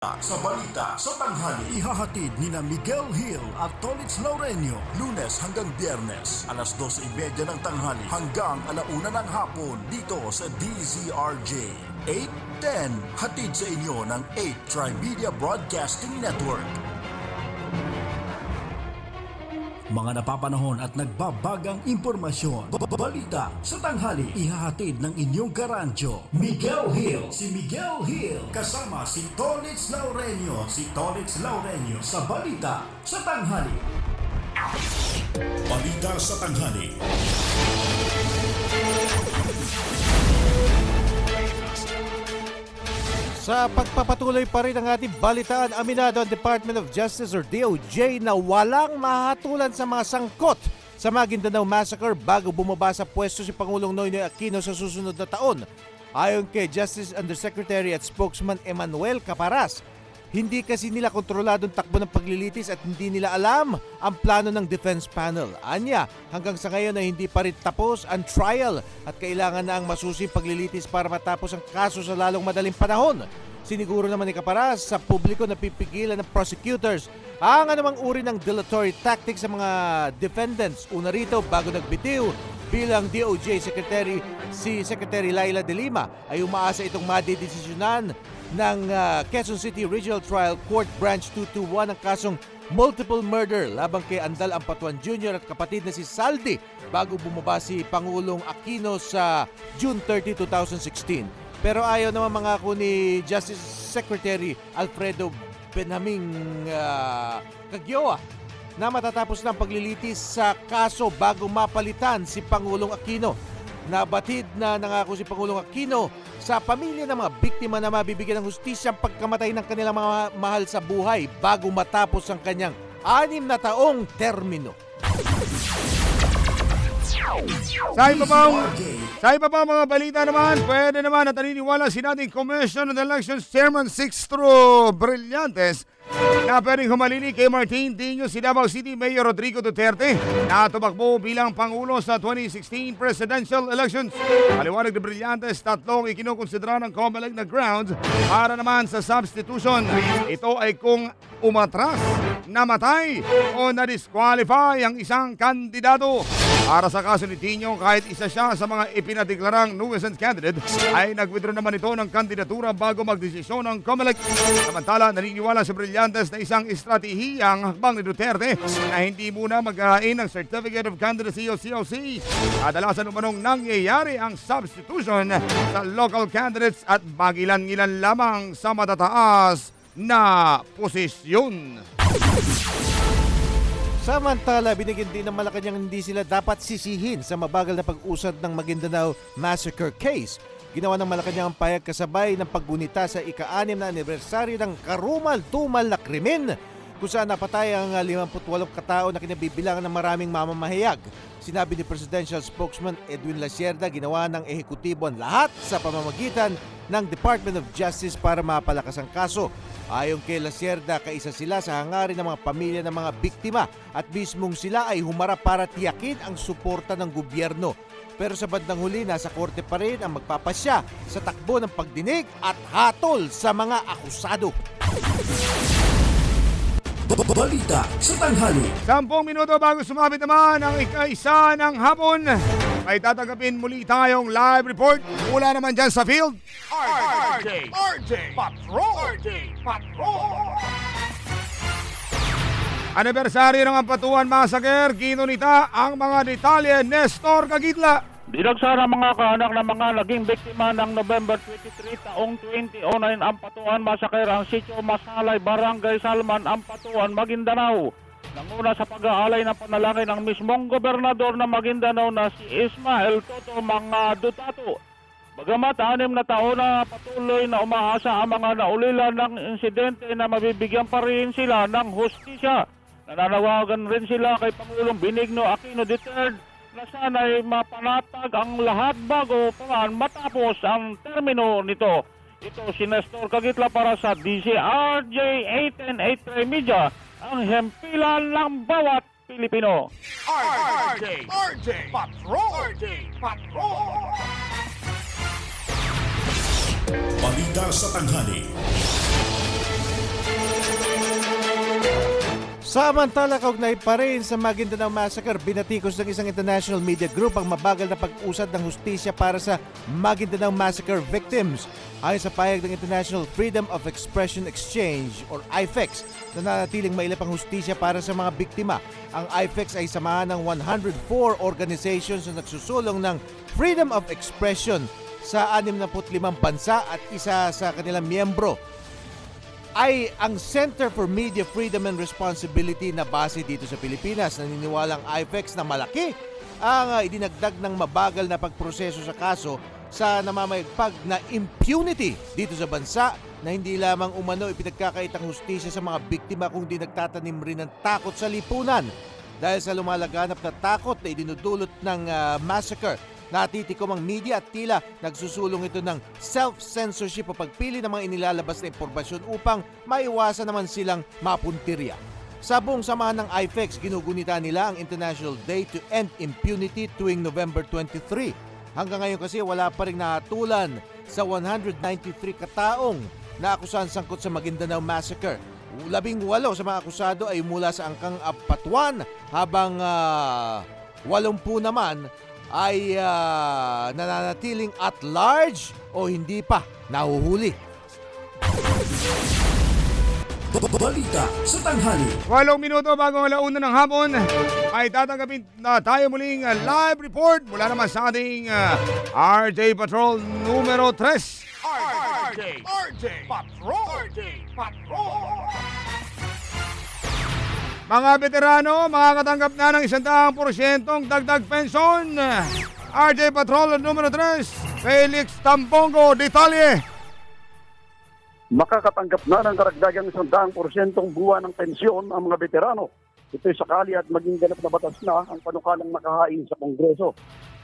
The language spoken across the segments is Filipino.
Sa balita sa tanghali, ihahatid nina Miguel Hill at Tolitz Laurenio, Lunes hanggang Biyernes, alas 12:30 ng tanghali hanggang 1:00 ng hapon dito sa DZRJ. 8:10, hatid sa inyo ng 8 Trimedia Broadcasting Network. Mga napapanahon at nagbabagang impormasyon. Balita sa tanghali, ihahatid ng inyong karancho. Miguel Hill, si Miguel Hill, kasama si Tolitz Laurenio, sa balita sa tanghali. Balita sa tanghali. Sa pagpapatuloy pa rin ng ating balitaan, aminado ang Department of Justice or DOJ na walang mahatulan sa mga sangkot sa Maguindanao Massacre bago bumaba sa pwesto si Pangulong Noynoy Aquino sa susunod na taon. Ayon kay Justice Undersecretary at Spokesman Emmanuel Caparas, hindi kasi nila kontroladong takbo ng paglilitis at hindi nila alam ang plano ng defense panel. Anya, hanggang sa ngayon ay hindi pa rin tapos ang trial at kailangan na ang masusing paglilitis para matapos ang kaso sa lalong madaling panahon. Siniguro naman ni Caparas sa publiko na pipigilan ng prosecutors ang anumang uri ng dilatory tactics sa mga defendants. Una rito, bago nagbitiw bilang DOJ Secretary, si Secretary Laila De Lima ay umaasa itong madidesisyonan ng Quezon City Regional Trial Court Branch 221 ang kasong multiple murder labang kay Andal Ampatuan Jr. at kapatid na si Saldi bago bumaba si Pangulong Aquino sa June 30, 2016. Pero ayaw naman mangako ni Justice Secretary Alfredo Benhaming Cagyoa na matatapos ng paglilitis sa kaso bago mapalitan si Pangulong Aquino. Nabatid na nangako si Pangulong Aquino sa pamilya ng mga biktima na mabibigyan ng hustisya ang pagkamatay ng kanilang mga mahal sa buhay bago matapos ang kanyang 6 na taong termino. Sa iba pang mga balita naman, pwede naman at naniniwala si dating Commission on Elections Chairman Sixto Brillantes na pwedeng humalili kay Martin Tino si Davao City Mayor Rodrigo Duterte na tumakbo bilang Pangulo sa 2016 presidential elections. Paliwanag ni Brillantes, tatlong ikinukonsidera ng COMELEC na grounds para naman sa substitution. Ito ay kung umatras, namatay o na-disqualify ang isang kandidato. Para sa kaso ni Tino, kahit isa siya sa mga ipinadeklarang nuisance candidate, ay nag-withdraw naman ito ng kandidatura bago magdesisyon ng COMELEC. Samantala, naniniwala si Brillantes na isang estratehiyang hakbang ni Duterte na hindi muna maghain ng Certificate of Candidacy o COC. Kadalasan umanong nangyayari ang substitution sa local candidates at magilan-gilan lamang sa matataas na posisyon. Samantala, binigyan din ng Malacanang hindi sila dapat sisihin sa mabagal na pag-usad ng Maguindanao Massacre case. Ginawa ng Malacanang ang payag kasabay ng paggunita sa ika-6 na anibersaryo ng karumal-tumal na krimen kung saan napatay ang 58 katao na kinabibilangan ng maraming mamamahayag. Sinabi ni Presidential Spokesman Edwin Lasierda, ginawa ng ehekutibo ang lahat sa pamamagitan ng Department of Justice para mapalakas ang kaso. Ayon kay Lasierda, kaisa sila sa hangarin ng mga pamilya ng mga biktima at mismong sila ay humarap para tiyakin ang suporta ng gobyerno. Pero sa bandang huli, nasa korte pa rin ang magpapasya sa takbo ng pagdinig at hatol sa mga akusado. Balita sa tanghali. 10 minuto bago sumabit naman ang ika-1 ng hapon, ay tatanggapin muli tayong live report mula naman dyan sa field. RJ Patrol! Anibersaryo ng Ampatuan Massacre, ginunita ang mga detalye Nestor Cagitla. Dinagsara mga kaanak ng mga naging biktima ng November 23 taong 2009 Ampatuan Massacre ang Sitio Masalay, Barangay Salman, Ampatuan, Maguindanao. Nanguna sa pag-aalay ng panalangin ng mismong gobernador ng Maguindanao na si Ismael Toto Mga Dutato. Bagamat 6 na taon na patuloy na umaasa ang mga naulila ng insidente na mabibigyan pa rin sila ng hustisya. Nananawagan rin sila kay Pangulong Benigno Aquino III na sana'y mapanatag ang lahat bago pa matapos ang termino nito. Ito si Nestor Cagitla para sa DZRJ 810 Media, ang hempilan ng bawat Pilipino. RJ Patrol! Balita sa tanghali. Samantala, kaugnay pa rin sa Maguindanao Massacre, binatikos ng isang international media group ang mabagal na pag-usad ng hustisya para sa Maguindanao Massacre victims. Ayon sa pahayag ng International Freedom of Expression Exchange or IFEX, nananatiling mailap ang hustisya para sa mga biktima. Ang IFEX ay samahan ng 104 organizations na nagsusulong ng freedom of expression sa 65 bansa at isa sa kanilang miyembro ay ang Center for Media Freedom and Responsibility na base dito sa Pilipinas. Naniniwalang IFEX na malaki ang idinagdag ng mabagal na pagproseso sa kaso sa namamayagpag na impunity dito sa bansa na hindi lamang umano ipinagkakaitang hustisya sa mga biktima kundi nagtatanim rin ng takot sa lipunan. Dahil sa lumalaganap na takot na idinudulot ng massacre, natitikom ang media at tila nagsusulong ito ng self-censorship o pagpili ng mga inilalabas na impormasyon upang maiwasan naman silang mapuntirya. Sa buong samahan ng IFEX, ginugunita nila ang International Day to End Impunity tuwing November 23. Hanggang ngayon kasi wala pa rin nahatulan sa 193 kataong na akusahan sangkot sa Maguindanao Massacre. 18 sa mga akusado ay mula sa angkang Abatuan habang 80 naman ay nananatiling at large o hindi pa nahuhuli. Balita sa tanghali. 8 minuto bago ang 1:00 ng hapon ay tatanggapin na tayo muling live report mula naman sa ating RJ Patrol numero 3. RJ Patrol. Mga veterano, makakatanggap na ng 100% dagdag pensyon. RJ Patrol numero 3, Felix Tampongo, detalye. Makakatanggap na ng karagdagang 100% buwan ng pensyon ang mga veterano. Ito'y sakali at maging ganap na batas na ang panukalang nakahain sa Kongreso.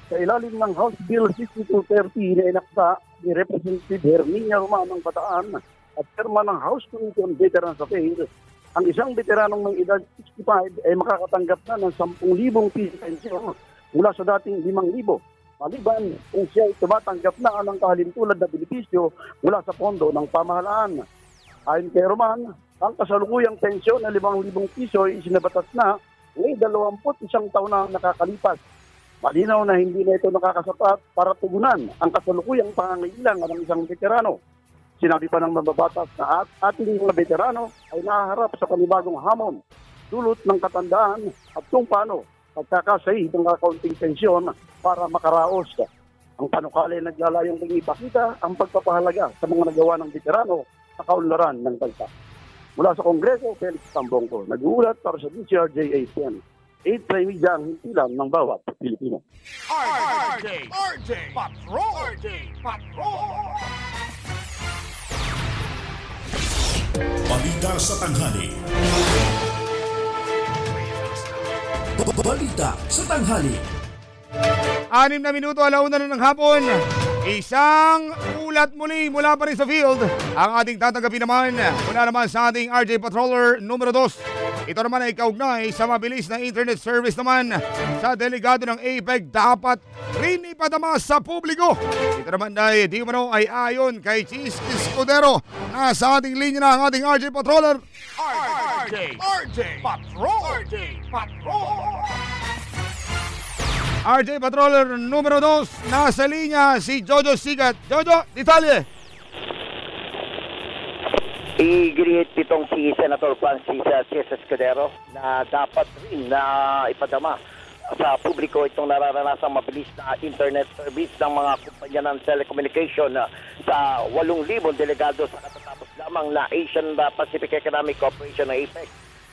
Sa ilalim ng House Bill 6230 na inakda ni Representative Herminia Romanong Bataan at chairman ng House Committee on Veterans Affairs, ang isang veteranong ng edad 65 ay makakatanggap na ng 10,000 piso pensyon mula sa dating 5,000. Maliban kung siya ay tumatanggap na ng kahalintulad na benepisyo mula sa pondo ng pamahalaan. Ayon kay Roman, ang kasalukuyang pensyon na 5,000 piso ay isinabatas na may 21 taon na nakakalipas. Malinaw na hindi na ito nakakasapat para tugunan ang kasalukuyang pangangailangan ng isang veterano. Sinabi pa ng mababatas na ating mga veterano ay nahaharap sa panibagong hamon, dulot ng katandaan at kung paano pagkakasahid ng kaunting pensyon para makaraos. Ang panukala ay naglalayong ipakita ang pagpapahalaga sa mga nagawa ng veterano sa kaunlaran ng bansa. Mula sa Kongreso, Felix Tambongko, nag-uulat para sa DCRJ-ASN. 8 Prime Media ang hintilan ng bawat Pilipino. RJ Patrol. Balita sa tanghali. Balita sa tanghali. 6 na minuto, 1:00 na ng hapon. Isang ulat muli mula pa rin sa field. Ang ating tatanggapin naman mula naman sa ating RJ Patroller numero 2. Ito naman ay kaugnay sa mabilis na internet service naman sa delegado ng APEC dapat rin ipadama sa publiko. Ito naman ay di umano ay ayon kay Cheese Escudero na sa ating linya na ang ating RJ Patroller. RJ Patroller numero 2, nasa linya si Jojo Sigat. Jojo, detalye. I-greet itong si Senator Francis Escudero na dapat rin na ipadama sa publiko itong nararanasang mabilis na internet service ng mga kumpanya ng telecommunication sa 8,000 delegado sa katatapos lamang na Asian Pacific Economic Cooperation na APEC.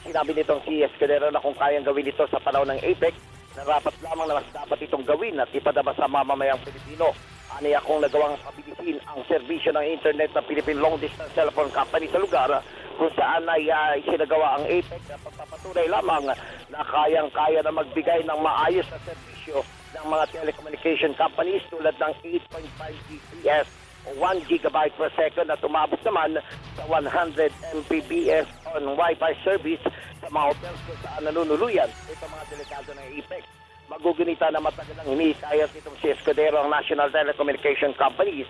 Sinabi nitong si Escudero na kung kayang gawin ito sa panahon ng APEC, narapat lamang na mas dapat itong gawin at ipadama sa mamamayang Pilipino. Aniya kung nagawang pabilisin ang serbisyo ng internet ng Philippine Long Distance Telephone Company sa lugar kung saan ay isinagawa ang APEC na pagpapatunay lamang na kayang-kaya na magbigay ng maayos na serbisyo ng mga telecommunication companies tulad ng 8.5 Gbps o 1 gigabyte per second at umabot naman sa 100 Mbps on Wi-Fi service sa mga hotels kung saan nanunuluyan ito mga delegado ng APEC. Magugunita na matagal ang hinihikayat itong si Escudero ang National Telecommunication Companies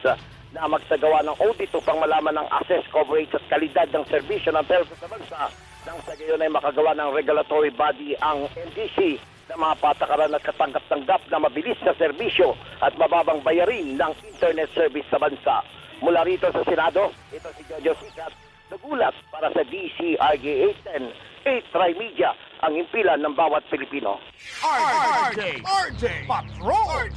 na magsagawa ng audit upang malaman ang access coverage at kalidad ng serbisyo ng telco sa bansa nang sa gayon ay makagawa ng regulatory body ang NDC ng mga patakaran at katanggap-tanggap na mabilis na serbisyo at mababang bayarin ng internet service sa bansa. Mula rito sa Senado, ito si Jojo Sikat, nagulat para sa DCRJ 810, 8 Tri-Media, ang impilan ng bawat Pilipino. RJ Patrol!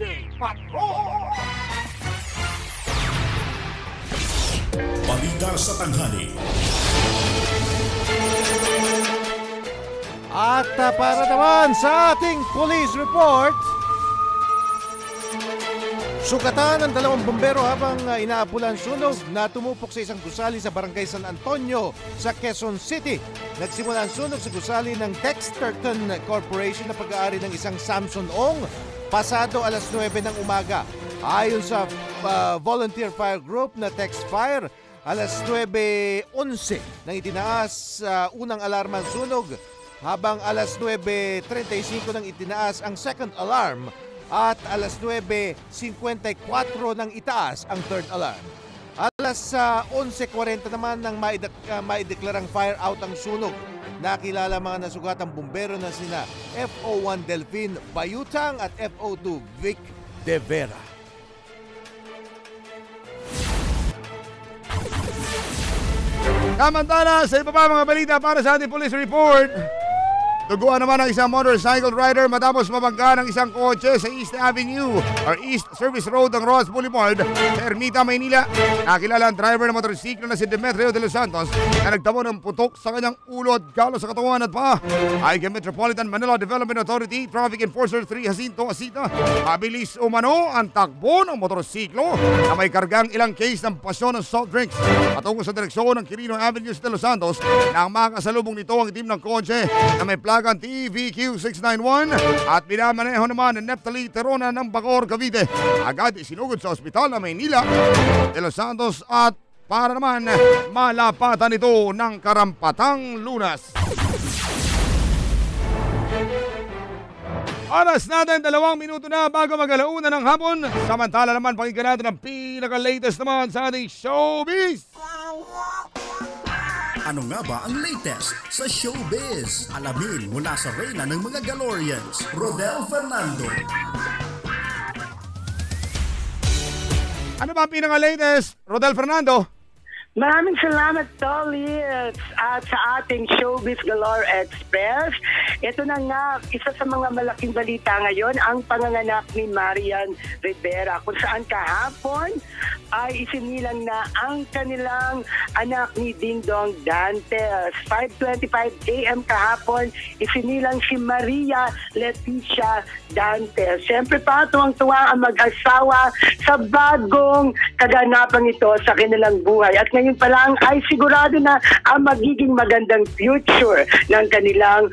Balita sa tanghali. At para naman sa ating police report, sugatan ng 2 bombero habang inaabulan sunog na tumupok sa isang gusali sa Barangay San Antonio sa Quezon City. Nagsimula ang sunog sa gusali ng Dexterton Corporation na pag-aari ng isang Samson Ong pasado alas 9 ng umaga. Ayon sa volunteer fire group na Text Fire, alas 9:11 nang itinaas unang alarma ang sunog, habang alas 9:35 nang itinaas ang second alarm at alas 9:54 nang itaas ang third alarm. Alas 11:40 naman nang maideklarang fire out ang sunog. Nakilala mga nasugatang bumbero na sina FO1 Delphine Bayutang at FO2 Vic De Vera. Samantala, sa iba pa mga balita para sa ating police report, duguan naman ang isang motorcycle rider matapos mabangga ng isang kotse sa East Avenue or East Service Road ng Ross Boulevard sa Ermita, Maynila. Nakilala ang driver ng motorsiklo na si Demetrio de los Santos na nagtamo ng putok sa kanyang ulo at galo sa katawan at paa. Ayon kay Metropolitan Manila Development Authority Traffic Enforcer 3 Jacinto Asita, mabilis umano ang takbo ng motorsiklo na may kargang ilang case ng pasyon ng salt drinks patungo sa direksyon ng Quirino Avenue de los Santos nang makasalubong nito ang itim ng kotse na may plagang TVQ 691 at binamaneho naman ng Neptali Terona ng Bacoor, Cavite. Agad isinugod sa ospital ng Maynila de los Santos at para naman malapatan ito ng karampatang lunas. Oras natin 2 minuto na bago mag-alauna ng hapon. Samantala naman pakinggan natin ang pinaka-latest naman sa ating showbiz. Ano nga ba ang latest sa showbiz? Alamin mula sa reyna ng mga Galorians, Rodel Fernando. Ano ba ang pinaka-latest, Rodel Fernando? Maraming salamat, Tolly, at sa ating Showbiz Galore Express. Ito na nga, isa sa mga malaking balita ngayon, ang panganganak ni Marian Rivera, kung saan kahapon ay isinilang na ang kanilang anak ni Dingdong Dantes. 5:25 a.m. kahapon, isinilang si Maria Leticia Dantes. Siyempre pa, tuwang-tuwa ang mag-asawa sa bagong kaganapang ito sa kanilang buhay. At ngayon pa lang ay sigurado na ang magiging magandang future ng kanilang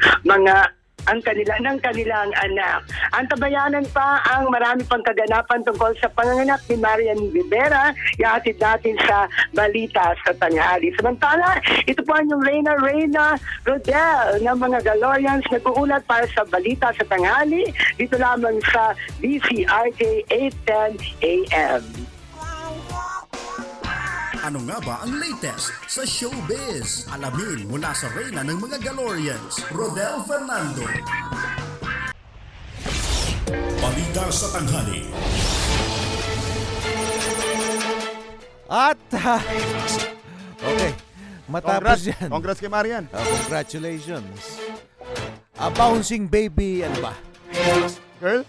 kanilang anak. Ang tabayanan pa ang marami pang kaganapan tungkol sa panganganak ni Marian Rivera. Ihatid natin sa balita sa tanghali. Samantala, ito po ang yung Reyna Rodel ng mga Galorians nag-uulat para sa balita sa tanghali. Dito lamang sa DCRJ 810 AM. Ano nga ba ang latest sa showbiz? Alamin mula sa reyna ng mga Galorians, Rodel Fernando. Balita sa tanghali. At okay, matapos yan. Congrats kay Marian. Congratulations. A bouncing baby, ano ba? Girl?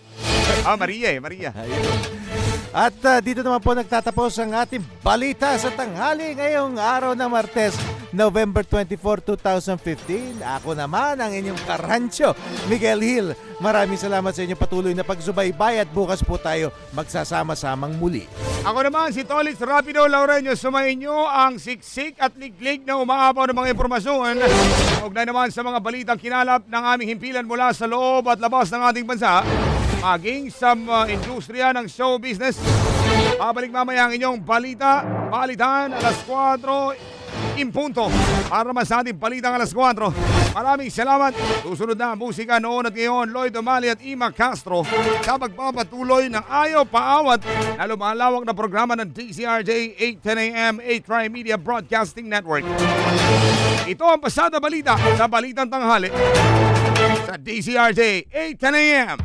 Maria. Ayun. At dito naman po nagtatapos ang ating balita sa tanghali ngayong araw ng Martes, November 24, 2015. Ako naman ang inyong karancho, Miguel Hill. Maraming salamat sa inyong patuloy na pagsubaybay at bukas po tayo magsasama-samang muli. Ako naman si Tolitz Rapido Laurenio. Sumayin nyo ang siksik at liglig na umaapaw ng mga impormasyon. Ugnay naman sa mga balitang kinalap ng aming himpilan mula sa loob at labas ng ating bansa, maging sa industriya ng show business. Babalik mamaya ang inyong balitaan alas 4 impunto para naman sa ating balitang alas 4. Maraming salamat. Susunod na ang musika noon at ngayon, Lloyd O'Malley at Ima Castro sa pagpapatuloy ng ayaw paawat na lumalawak na programa ng DZRJ 8:10 AM 8 Tri-Media Broadcasting Network. Ito ang pasada balita sa Balitang Tanghali sa DZRJ 8:10 AM.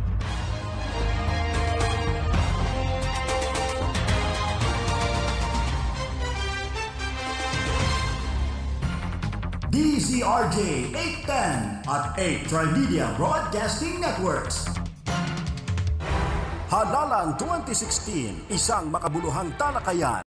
DZRJ 810 at 8 Tri-Media Broadcasting Networks. Halalan 2016, isang makabuluhang talakayan.